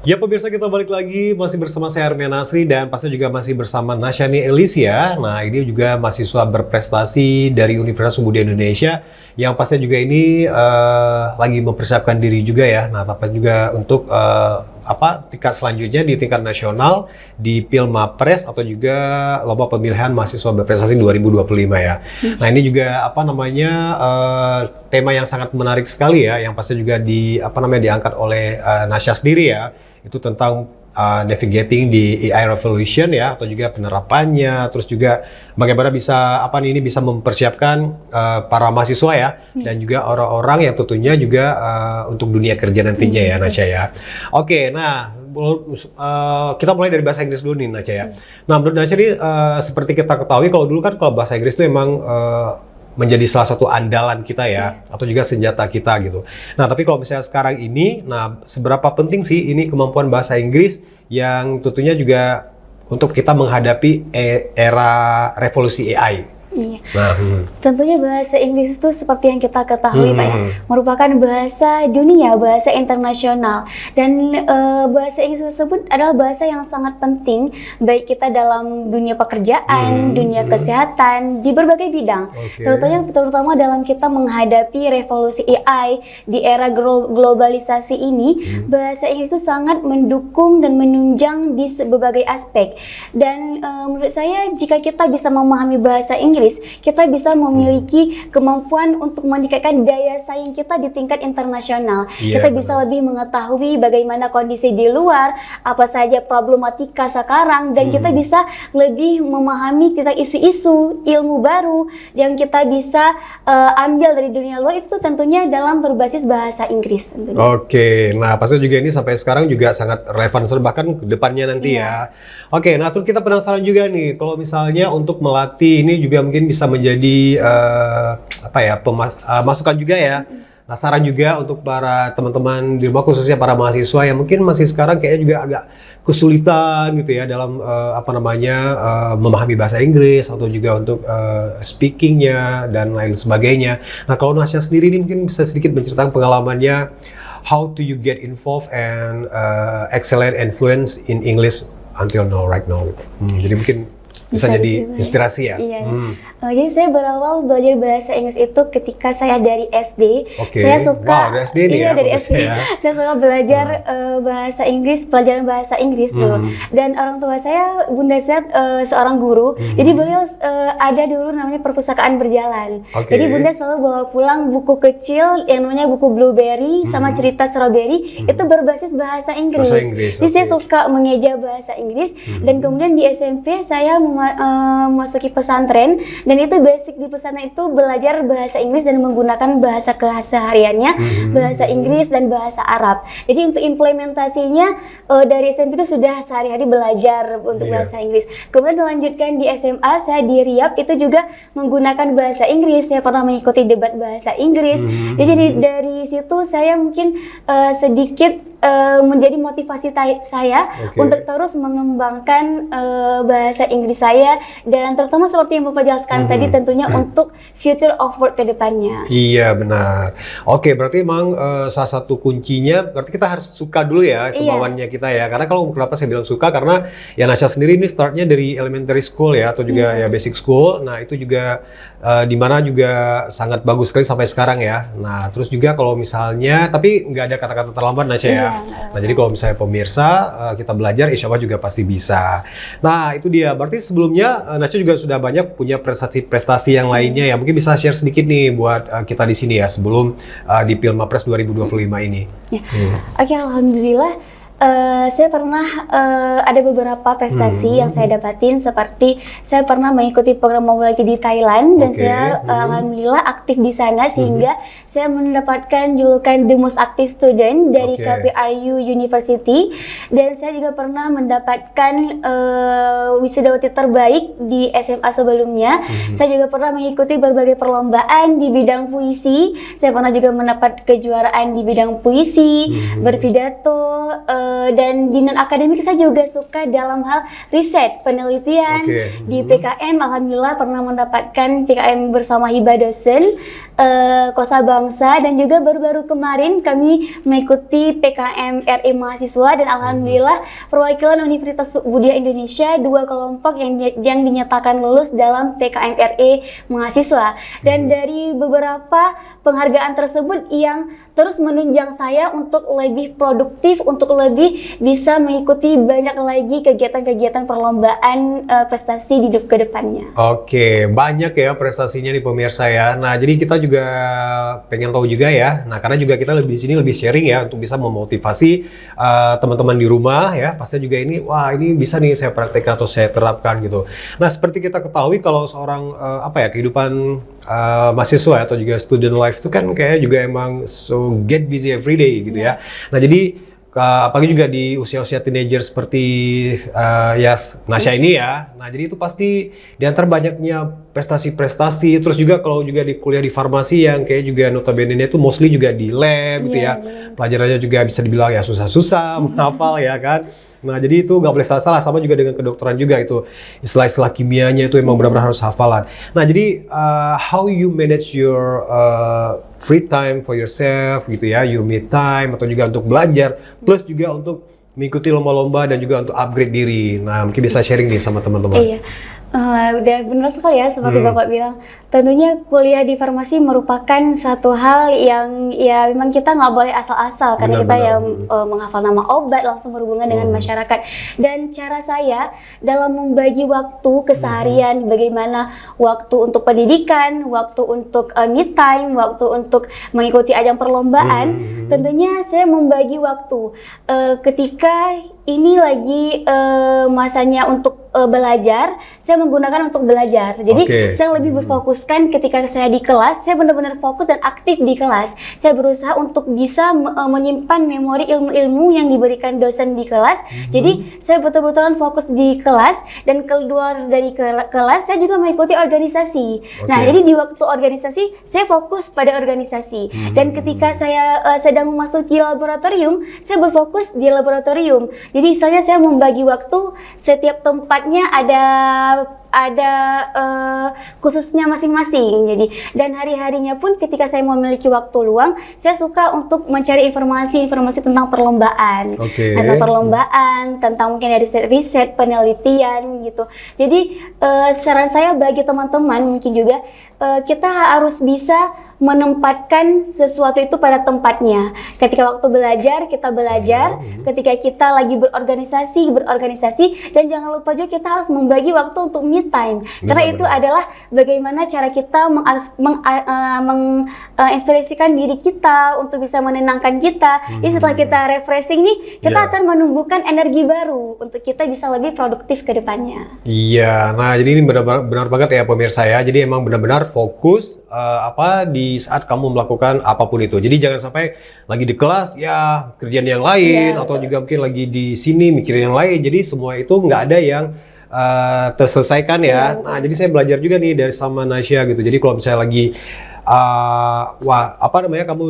Ya pemirsa, kita balik lagi masih bersama saya Armian Nasri dan pasti juga masih bersama Nasyani Elisia. Nah, ini juga mahasiswa berprestasi dari Universitas Muda Indonesia yang pasti juga ini lagi mempersiapkan diri juga ya. Nah, tapi juga untuk tingkat selanjutnya di tingkat nasional di Pilmapres atau juga lomba pemilihan mahasiswa berprestasi 2025 ya. Nah, ini juga tema yang sangat menarik sekali ya, yang pasti juga diangkat oleh Nasya sendiri ya. Itu tentang navigating di AI revolution ya, atau juga penerapannya, terus juga bagaimana bisa bisa mempersiapkan para mahasiswa ya, dan juga orang-orang yang tentunya juga untuk dunia kerja nantinya ya, Nasya ya. Oke, nah kita mulai dari bahasa Inggris dulu nih, Nasya ya. Nah, menurut Nasya ini seperti kita ketahui kalau dulu kan kalau bahasa Inggris itu emang menjadi salah satu andalan kita ya, atau juga senjata kita gitu. Nah, tapi kalau misalnya sekarang ini, nah seberapa penting sih ini kemampuan bahasa Inggris yang tentunya juga untuk kita menghadapi era revolusi AI? Iya. Tentunya bahasa Inggris itu seperti yang kita ketahui Pak ya, merupakan bahasa dunia, bahasa internasional, dan bahasa Inggris tersebut adalah bahasa yang sangat penting baik kita dalam dunia pekerjaan, dunia kesehatan, di berbagai bidang. Terutama dalam kita menghadapi revolusi AI di era globalisasi ini, bahasa Inggris itu sangat mendukung dan menunjang di berbagai aspek. Dan menurut saya jika kita bisa memahami bahasa Inggris, kita bisa memiliki kemampuan untuk meningkatkan daya saing kita di tingkat internasional. Kita bisa lebih mengetahui bagaimana kondisi di luar, apa saja problematika sekarang, dan kita bisa lebih memahami tentang isu-isu, ilmu baru yang kita bisa ambil dari dunia luar, itu tentunya dalam berbasis bahasa Inggris. Oke, nah pasti juga ini sampai sekarang juga sangat relevan, bahkan ke depannya nanti ya. Oke, nah terus kita penasaran juga nih, kalau misalnya untuk melatih ini juga mungkin bisa menjadi masukan juga ya. Nah, saran juga untuk para teman-teman di rumah, khususnya para mahasiswa yang mungkin masih sekarang kayaknya juga agak kesulitan gitu ya dalam memahami bahasa Inggris atau juga untuk speakingnya dan lain sebagainya. Nah, kalau Nasya sendiri ini mungkin bisa sedikit menceritakan pengalamannya, how do you get involved and excellent influence in English until now, right now gitu. Jadi mungkin bisa jadi inspirasi ya. Iya. Jadi saya berawal belajar bahasa Inggris itu ketika saya dari SD. Saya suka. Dari SD nih ya. Dari SD. Ya. Saya suka belajar bahasa Inggris, pelajaran bahasa Inggris dulu. Dan orang tua saya, Bunda saya seorang guru. Jadi beliau ada dulu namanya perpustakaan berjalan. Jadi Bunda selalu bawa pulang buku kecil yang namanya buku Blueberry sama cerita Strawberry, itu berbasis bahasa Inggris. Jadi saya suka mengeja bahasa Inggris, dan kemudian di SMP saya memasuki pesantren, dan itu basic di pesantren itu belajar bahasa Inggris dan menggunakan bahasa kesehariannya, bahasa Inggris dan bahasa Arab. Jadi untuk implementasinya dari SMP itu sudah sehari-hari belajar untuk bahasa Inggris. Kemudian dilanjutkan di SMA, saya di Riyadh itu juga menggunakan bahasa Inggris. Saya pernah mengikuti debat bahasa Inggris. Jadi dari situ saya mungkin sedikit menjadi motivasi saya untuk terus mengembangkan bahasa Inggris saya, dan terutama seperti yang Bapak jelaskan tadi, tentunya untuk future of work ke depannya. Iya, benar. Oke, berarti memang salah satu kuncinya berarti kita harus suka dulu ya kemauannya kita ya. Karena kalau kenapa saya bilang suka, karena ya Nasya sendiri ini startnya dari elementary school ya, atau juga ya basic school. Nah, itu juga di mana juga sangat bagus sekali sampai sekarang ya. Nah, terus juga kalau misalnya, tapi nggak ada kata-kata terlambat Nasya ya. Nah, jadi kalau misalnya pemirsa kita belajar, insya Allah juga pasti bisa. Nah, itu dia. Berarti sebelumnya Nasya juga sudah banyak punya prestasi-prestasi yang lainnya ya. Mungkin bisa share sedikit nih buat kita di sini ya sebelum di Pilmapres 2025 ini. Oke, alhamdulillah. Saya pernah ada beberapa prestasi yang saya dapatin, seperti saya pernah mengikuti program mobility di Thailand, dan saya alhamdulillah aktif di sana, sehingga saya mendapatkan julukan The Most Active Student dari KPRU University, dan saya juga pernah mendapatkan wisudawati terbaik di SMA sebelumnya. Saya juga pernah mengikuti berbagai perlombaan di bidang puisi. Saya pernah juga mendapat kejuaraan di bidang puisi, berpidato, dan di non akademik saya juga suka dalam hal riset penelitian. Di PKM alhamdulillah pernah mendapatkan PKM bersama hibah dosen Kosa Bangsa, dan juga baru-baru kemarin kami mengikuti PKM RI mahasiswa, dan alhamdulillah perwakilan Universitas Budaya Indonesia 2 kelompok yang dinyatakan lulus dalam PKM RI mahasiswa. Dan dari beberapa penghargaan tersebut yang terus menunjang saya untuk lebih produktif, untuk lebih bisa mengikuti banyak lagi kegiatan-kegiatan perlombaan prestasi di ke depannya. Oke, banyak ya prestasinya nih pemirsa ya. Nah, jadi kita juga pengen tahu juga ya. Nah, karena juga kita lebih di sini lebih sharing ya untuk bisa memotivasi teman-teman di rumah ya. Pasti juga ini, wah ini bisa nih saya praktekkan atau saya terapkan gitu. Nah, seperti kita ketahui kalau seorang kehidupan mahasiswa atau juga student life itu kan kayak juga emang so get busy every day gitu ya. Nah, jadi apalagi juga di usia-usia teenager seperti Nasya ini ya. Nah, jadi itu pasti di antara banyaknya prestasi-prestasi, terus juga kalau juga di kuliah di farmasi yang kayak juga notabene-nya itu mostly juga di lab gitu ya. Pelajarannya juga bisa dibilang ya susah-susah menghafal ya kan. Nah, jadi itu nggak boleh salah, sama juga dengan kedokteran juga itu. Istilah-istilah kimianya itu emang benar-benar harus hafalan. Nah, jadi how you manage your free time for yourself gitu ya, your me time, atau juga untuk belajar, plus juga untuk mengikuti lomba-lomba dan juga untuk upgrade diri. Nah, mungkin bisa sharing nih sama teman-teman. Iya. Udah benar sekali ya seperti Bapak bilang. Tentunya kuliah di farmasi merupakan satu hal yang ya memang kita nggak boleh asal-asal, karena kita yang menghafal nama obat langsung berhubungan dengan masyarakat. Dan cara saya dalam membagi waktu keseharian, bagaimana waktu untuk pendidikan, waktu untuk me time, waktu untuk mengikuti ajang perlombaan, tentunya saya membagi waktu ketika ini lagi masanya untuk belajar, saya menggunakan untuk belajar. Jadi saya lebih berfokuskan ketika saya di kelas, saya benar-benar fokus dan aktif di kelas. Saya berusaha untuk bisa menyimpan memori ilmu-ilmu yang diberikan dosen di kelas. Jadi saya betul-betul fokus di kelas, dan keluar dari kelas saya juga mengikuti organisasi. Nah, jadi di waktu organisasi saya fokus pada organisasi. Dan ketika saya sedang memasuki laboratorium, saya berfokus di laboratorium. Jadi misalnya saya membagi waktu, setiap tempatnya ada khususnya masing-masing. Jadi dan hari-harinya pun ketika saya memiliki waktu luang, saya suka untuk mencari informasi tentang perlombaan, tentang perlombaan, tentang mungkin dari riset penelitian gitu. Jadi saran saya bagi teman-teman mungkin juga kita harus bisa menempatkan sesuatu itu pada tempatnya. Ketika waktu belajar, kita belajar. Ketika kita lagi berorganisasi, dan jangan lupa juga kita harus membagi waktu untuk me time. Karena itu adalah bagaimana cara kita menginspirasikan diri kita untuk bisa menenangkan kita. Jadi setelah kita refreshing nih, kita akan menumbuhkan energi baru untuk kita bisa lebih produktif ke depannya. Iya, nah jadi ini benar banget ya pemirsa ya. Jadi emang benar-benar fokus di saat kamu melakukan apapun itu. Jadi jangan sampai lagi di kelas ya kerjaan yang lain, atau juga mungkin lagi di sini mikirin yang lain. Jadi semua itu nggak ada yang terselesaikan ya. Nah, jadi saya belajar juga nih dari sama Nasya gitu. Jadi kalau misalnya lagi kamu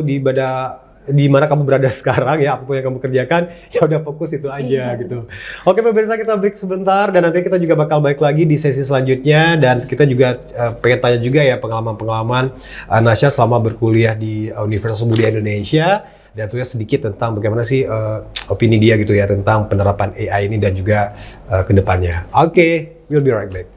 di mana kamu berada sekarang ya, apapun yang kamu kerjakan, ya udah fokus itu aja gitu. Oke pemirsa, kita break sebentar dan nanti kita juga bakal balik lagi di sesi selanjutnya, dan kita juga pengen tanya juga ya pengalaman-pengalaman Nasya selama berkuliah di Universitas Budaya Indonesia, dan tentunya sedikit tentang bagaimana sih opini dia gitu ya tentang penerapan AI ini dan juga kedepannya. Oke, we'll be right back.